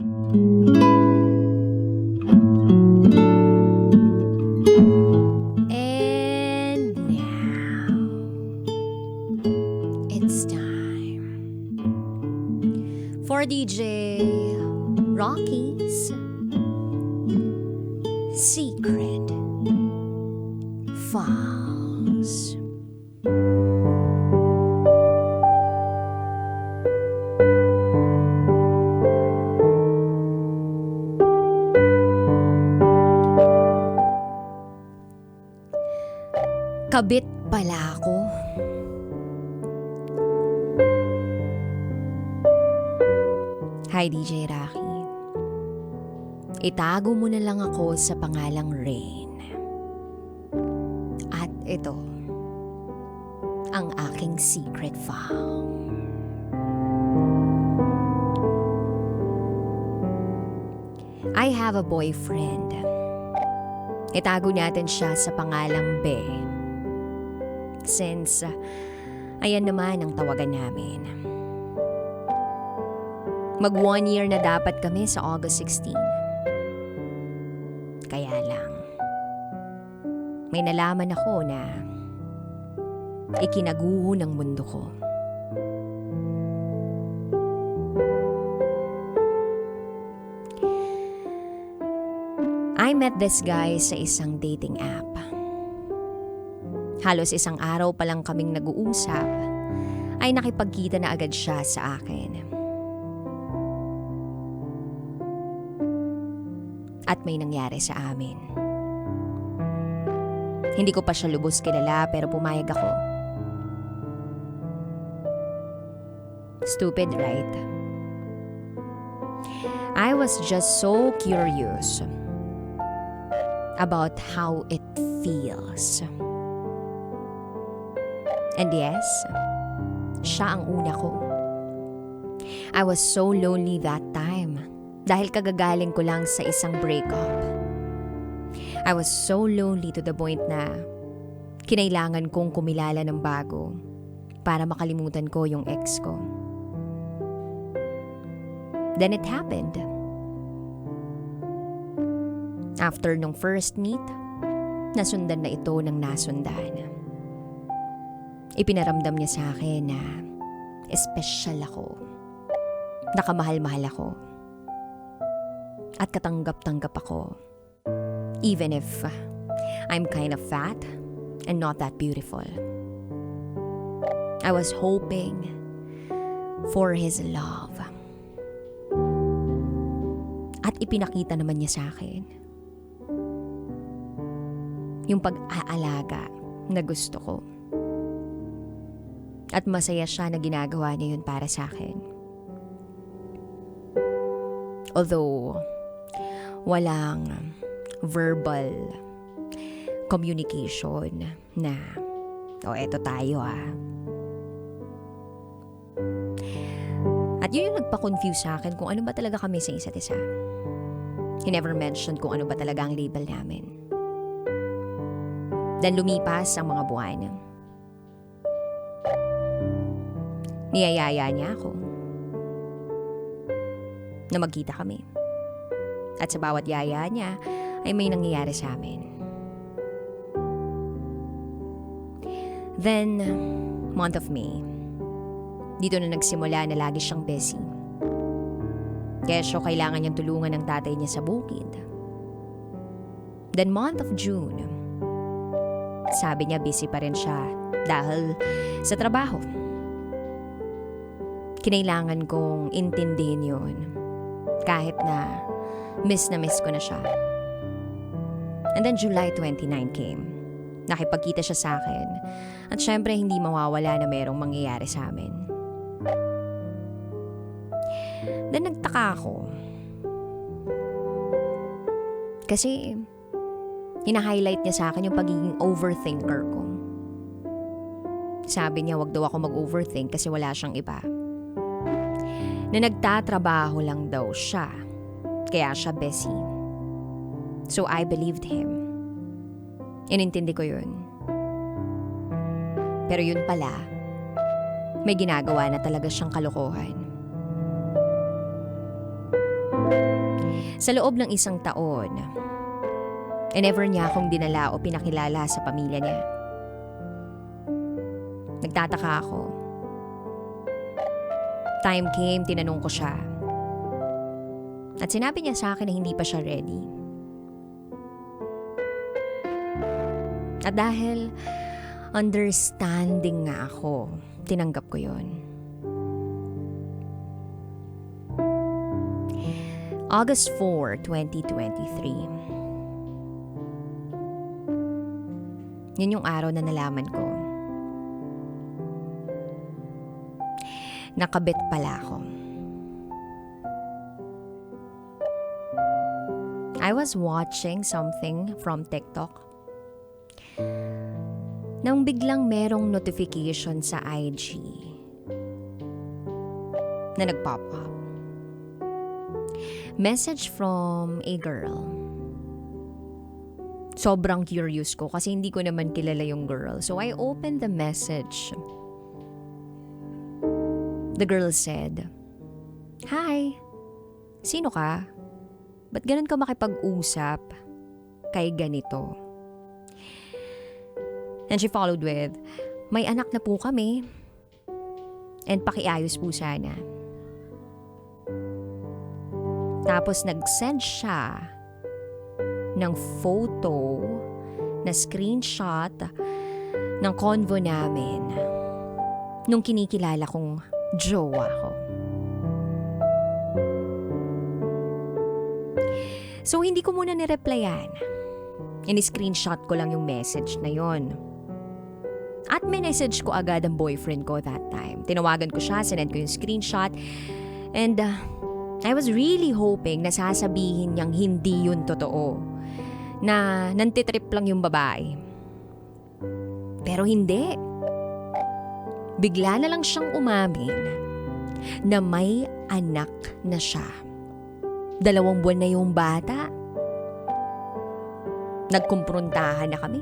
And now it's time for DJ Rocky's Secret Files. Kabit pala ako. Hi DJ Rocky. Itago mo na lang ako sa pangalang Rain. At ito, ang aking secret file. I have a boyfriend. Itago natin siya sa pangalang Be. Since, ayan naman ang tawagan namin. Mag 1 year na dapat kami sa August 16. Kaya lang, may nalaman ako na ikinaguho ng mundo ko. I met this guy sa isang dating app. Halos isang araw pa lang kaming nag-uusap, ay nakipagkita na agad siya sa akin. At may nangyari sa amin. Hindi ko pa siya lubos kilala pero pumayag ako. Stupid, right? I was just so curious about how it feels. And yes, siya ang una ko. I was so lonely that time dahil kagagaling ko lang sa isang breakup. I was so lonely to the point na kinailangan kong kumilala ng bago para makalimutan ko yung ex ko. Then it happened. After nung first meet, nasundan na ito ng nasundan. Ipinaramdam niya sa akin na espesyal ako, nakamahal-mahal ako, at katanggap-tanggap ako, even if I'm kind of fat and not that beautiful. I was hoping for his love. At ipinakita naman niya sa akin yung pag-aalaga na gusto ko. At masaya siya na ginagawa niya yun para sa akin. Although, walang verbal communication na, eto tayo At yun yung nagpa-confuse sa akin kung ano ba talaga kami sa isa't isa. He never mentioned kung ano ba talaga ang label namin. Then lumipas ang mga buwan. Niyayaya niya ako na magkita kami. At sa bawat yaya niya ay may nangyayari sa amin. Then, month of May. Dito na nagsimula na lagi siyang busy. Kaya siya kailangan niyang tulungan ng tatay niya sa bukid. Then month of June. Sabi niya busy pa rin siya dahil sa trabaho. Kinailangan kong intindihin yun. Kahit na miss ko na siya. And then July 29 came. Nakipagkita siya sa akin. At syempre hindi mawawala na merong mangyayari sa amin. Then nagtaka ako. Kasi hina-highlight niya sa akin yung pagiging overthinker ko. Sabi niya wag daw ako mag-overthink kasi wala siyang iba. Na nagtatrabaho lang daw siya. Kaya siya busy. So I believed him. Inintindi ko yun. Pero yun pala, may ginagawa na talaga siyang kalokohan. Sa loob ng 1 taon, never niya akong dinala o pinakilala sa pamilya niya. Nagtataka ako. Time came, tinanong ko siya. At sinabi niya sa akin na hindi pa siya ready. At dahil understanding nga ako, tinanggap ko yun. August 4, 2023. Yun yung araw na nalaman ko. Nakabit pala ako. I was watching something from TikTok. Nang biglang merong notification sa IG na nag-pop up. Message from a girl. Sobrang curious ko kasi hindi ko naman kilala yung girl. So I opened the message. The girl said, "Hi, sino ka? Ba't ganun ka makipag-usap kay ganito?" And she followed with, "May anak na po kami. And pakiayos po sana." Tapos nag-send siya ng photo na screenshot ng convo namin nung kinikilala kong jowa ko. So hindi ko muna nireplyan. Ini-screenshot ko lang yung message na yon. At message ko agad ang boyfriend ko that time. Tinawagan ko siya, sinend ko yung screenshot. And I was really hoping na sasabihin niyang hindi yun totoo. Na nantitrip lang yung babae. Pero hindi. Bigla na lang siyang umamin na may anak na siya. 2 buwan na yung bata. Nagkumprontahan na kami.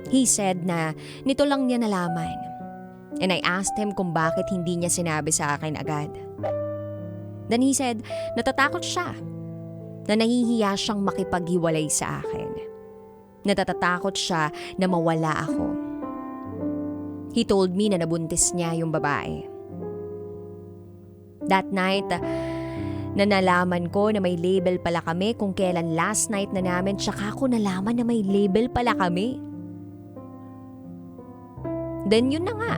He said na nito lang niya nalaman. And I asked him kung bakit hindi niya sinabi sa akin agad. Then he said, natatakot siya. Na nahihiya siyang makipaghiwalay sa akin. Natatakot siya na mawala ako. He told me na nabuntis niya yung babae. That night, na nalaman ko na may label pala kami kung kailan last night na namin, tsaka ko nalaman na may label pala kami. Then yun na nga.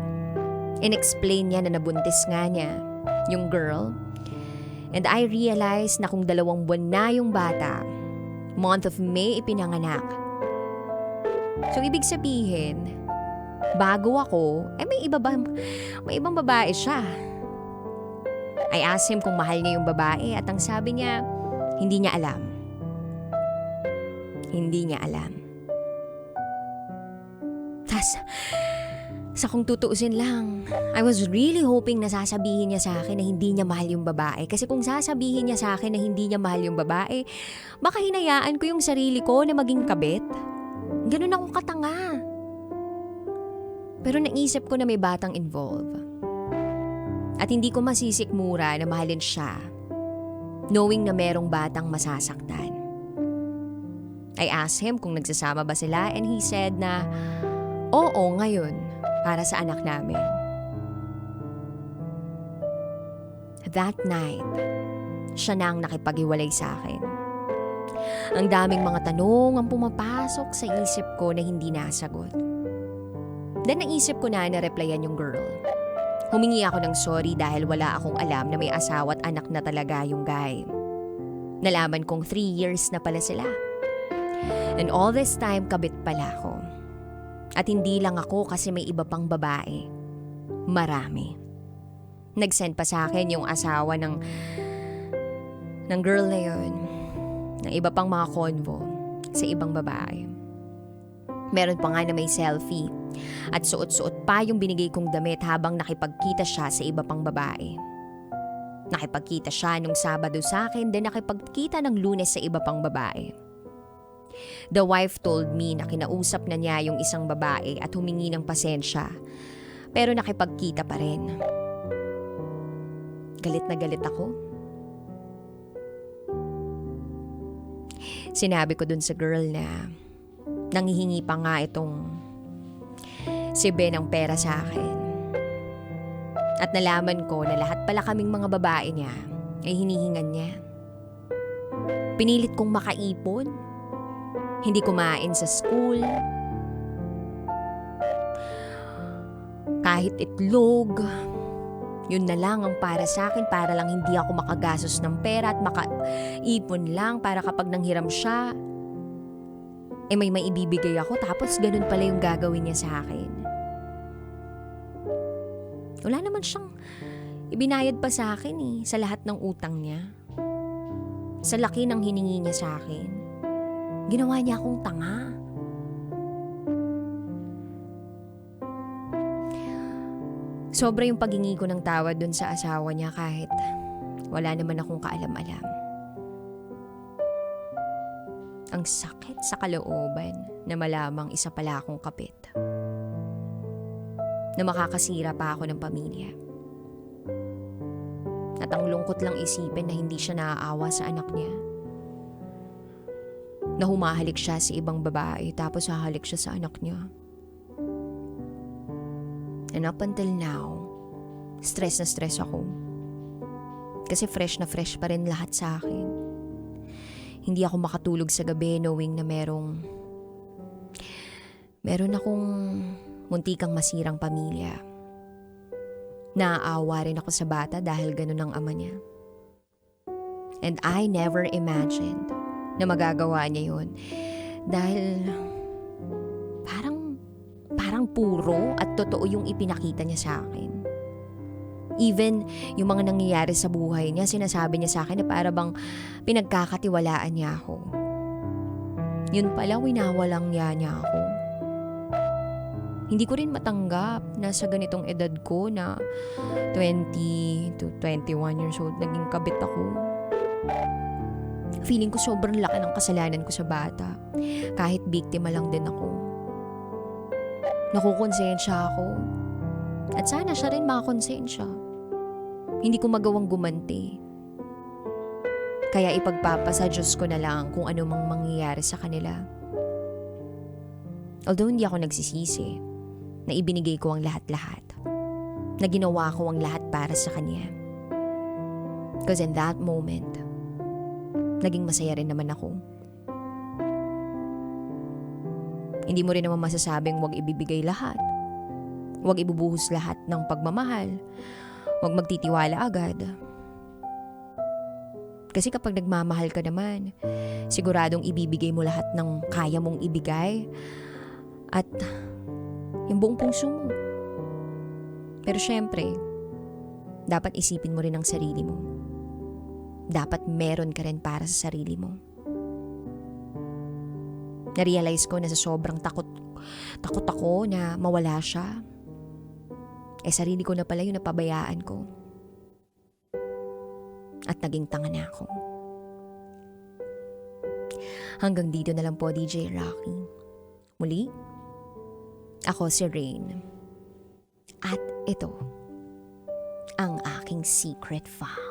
In-explain niya na nabuntis nga niya, yung girl. And I realized na kung 2 buwan na yung bata, month of May ipinanganak. So ibig sabihin, bago ako, may ibang babae siya. I asked him kung mahal niya yung babae at ang sabi niya, hindi niya alam. Hindi niya alam. Tas, sa kung tutuusin lang, I was really hoping na sasabihin niya sa akin na hindi niya mahal yung babae. Kasi kung sasabihin niya sa akin na hindi niya mahal yung babae, baka hinayaan ko yung sarili ko na maging kabit. Ganun akong katanga. Pero naisip ko na may batang involved. At hindi ko masisikmura na mahalin siya, knowing na merong batang masasaktan. I asked him kung nagsasama ba sila and he said na, oo ngayon, para sa anak namin. That night, siya na ang nakipaghiwalay sa akin. Ang daming mga tanong ang pumapasok sa isip ko na hindi nasagot. Then naisip ko na replyan yung girl. Humingi ako ng sorry dahil wala akong alam na may asawa at anak na talaga yung guy. Nalaman kong 3 years na pala sila. And all this time, kabit pala ako. At hindi lang ako kasi may iba pang babae. Marami. Nag-send pa sa akin yung asawa ng girl na yun. Ng iba pang mga convo sa ibang babae. Meron pa nga na may selfie. At suot-suot pa yung binigay kong damit habang nakipagkita siya sa iba pang babae. Nakipagkita siya nung Sabado sa akin, then nakipagkita ng Lunes sa iba pang babae. The wife told me na kinausap na niya yung isang babae at humingi ng pasensya. Pero nakipagkita pa rin. Galit na galit ako. Sinabi ko dun sa girl na nanghihingi pa nga itong si Ben ng pera sa akin. At nalaman ko na lahat pala kaming mga babae niya ay hinihingan niya. Pinilit kong makaipon. Hindi kumain sa school. Kahit itlog, yun na lang ang para sa akin para lang hindi ako makagastos ng pera at makaipon lang para kapag nanghiram siya, may maibibigay ako tapos ganun pala yung gagawin niya sa akin. Wala naman siyang ibinayad pa sa akin sa lahat ng utang niya. Sa laki ng hiningi niya sa akin, ginawa niya akong tanga. Sobra yung paghingi ko ng tawad dun sa asawa niya kahit wala naman akong kaalam-alam. Ang sakit sa kalooban na malamang isa pala akong kapit. Na makakasira pa ako ng pamilya. At ang lungkot lang isipin na hindi siya naaawa sa anak niya. Na humahalik siya sa ibang babae tapos hahalik siya sa anak niya. And up until now, stress na stress ako. Kasi fresh na fresh pa rin lahat sa akin. Hindi ako makatulog sa gabi knowing na meron akong muntikang masirang pamilya. Naaawa rin ako sa bata dahil ganun ang ama niya. And I never imagined na magagawa niya yun. Dahil parang puro at totoo yung ipinakita niya sa akin. Even yung mga nangyayari sa buhay niya, sinasabi niya sa akin na para bang pinagkakatiwalaan niya ako. Yun pala, winawalang niya ako. Hindi ko rin matanggap na sa ganitong edad ko na 20 to 21 years old, naging kabit ako. Feeling ko sobrang laki ng kasalanan ko sa bata. Kahit biktima lang din ako. Nakukonsensya ako. At sana siya rin makakonsensya. Hindi ko magawang gumanti. Kaya ipagpapasa Diyos ko na lang kung ano mang mangyayari sa kanila. Although hindi ako nagsisisi, na ibinigay ko ang lahat-lahat. Na ginawa ko ang lahat para sa kanya. Because in that moment, naging masaya rin naman ako. Hindi mo rin naman masasabing huwag ibibigay lahat. Huwag ibubuhos lahat ng pagmamahal. Huwag magtitiwala agad. Kasi kapag nagmamahal ka naman, siguradong ibibigay mo lahat ng kaya mong ibigay at yung buong puso mo. Pero syempre, dapat isipin mo rin ang sarili mo. Dapat meron ka rin para sa sarili mo. Na-realize ko na sa sobrang takot ako na mawala siya. Sarili ko na pala yung napabayaan ko. At naging tanga na ako. Hanggang dito na lang po, DJ Rocky. Muli, ako si Rain. At ito, ang aking secret file.